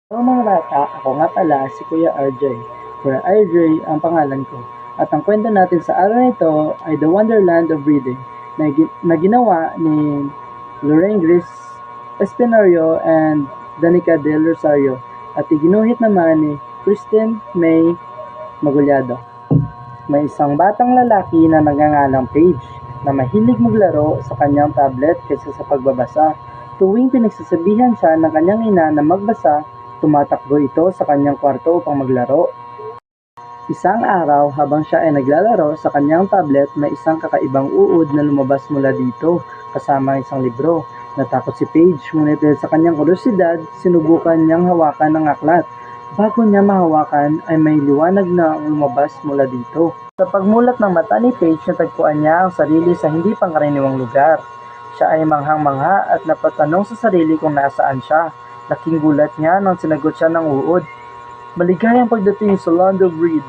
Hello mga bata, ako nga pala si Kuya RJ. Kuya RJ ang pangalan ko. At ang kwento natin sa araw na ito ay The Wonderland of Reading na ginawa ni Lorraine Grace Espinario and Danica Del Rosario at iginuhit naman ni Kristen May Magulyado. May isang batang lalaki na nagngangalang Paige na mahilig maglaro sa kanyang tablet kaysa sa pagbabasa. Tuwing pinagsasabihan siya ng kanyang ina na magbasa, tumatakbo ito sa kanyang kwarto upang maglaro. Isang araw, habang siya ay naglalaro sa kanyang tablet, may isang kakaibang uod na lumabas mula dito, kasama ang isang libro. Natakot si Paige, ngunit dahil sa kanyang kuryosidad, sinubukan niyang hawakan ang aklat. Bago niya mahawakan ay may liwanag na lumabas mula dito. Sa pagmulat ng mata ni Paige, natagpuan niya ang sarili sa hindi pangkaraniwang lugar. Siya ay manghang-mangha at napatanong sa sarili kung nasaan siya. Laking gulat niya nang sinagot siya ng uod. Maligayang pagdating sa Land of Reed.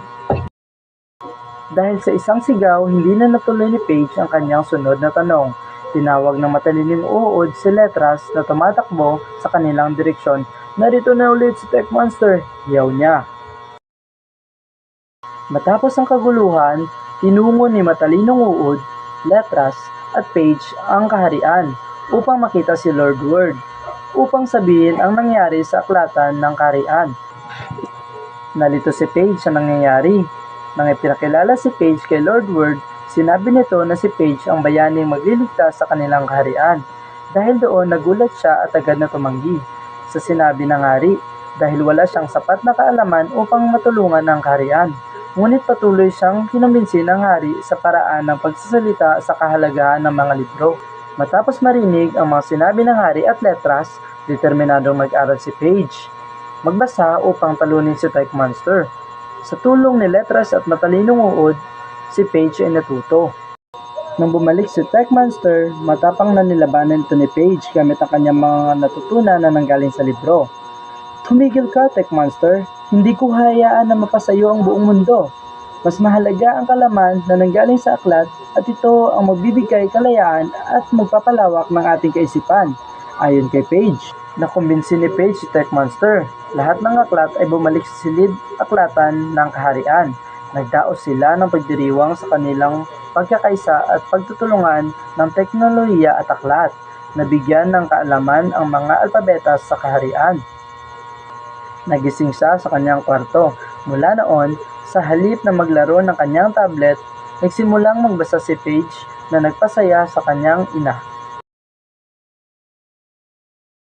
Dahil sa isang sigaw, hindi na natuloy ni Paige ang kanyang sunod na tanong. Tinawag ng matalining uod si Letras na tumatakbo sa kanilang direksyon. Narito na ulit si Tech Monster, yaw niya. Matapos ang kaguluhan, tinungo ni matalinong uod, Letras at Paige ang kaharian upang makita si Lord Word, upang sabihin ang nangyari sa aklatan ng kaharian. Nalito si Paige sa nangyayari. Nang ipinakilala si Paige kay Lord Word, sinabi nito na si Paige ang bayaning magliligtas sa kanilang kaharian. Dahil doon, nagulat siya at agad na tumanggi sa sinabi ng hari dahil wala siyang sapat na kaalaman upang matulungan ang kaharian. Ngunit patuloy siyang kinumbinsi ng hari sa paraan ng pagsasalita sa kahalagahan ng mga libro. Matapos marinig ang mga sinabi ng hari at Letras, determinadong mag-aral si Paige magbasa upang talunin si Tech Monster. Sa tulong ni Letras at matalinong uod, si Paige ay natuto. Nang bumalik si Tech Monster, matapang na nilabanan ito ni Paige gamit ang kanyang mga natutunan na nanggaling sa libro. Tumigil ka, Tech Monster. Hindi ko hayaan na mapasayo ang buong mundo. Mas mahalaga ang kalaman na nanggaling sa aklat at ito ang magbibigay kalayaan at magpapalawak ng ating kaisipan. Ayon kay Paige, nakumbinsi ni Paige si Tech Monster. Lahat ng aklat ay bumalik sa silid aklatan ng kaharian. Nagdaos sila ng pagdiriwang sa kanilang pagkakaisa at pagtutulungan ng teknolohiya at aklat. Nabigyan ng kaalaman ang mga alpabetas sa kaharian. Nagising siya sa kanyang kwarto. Mula noon, sa halip na maglaro ng kanyang tablet, nagsimulang magbasa si Paige na nagpasaya sa kanyang ina.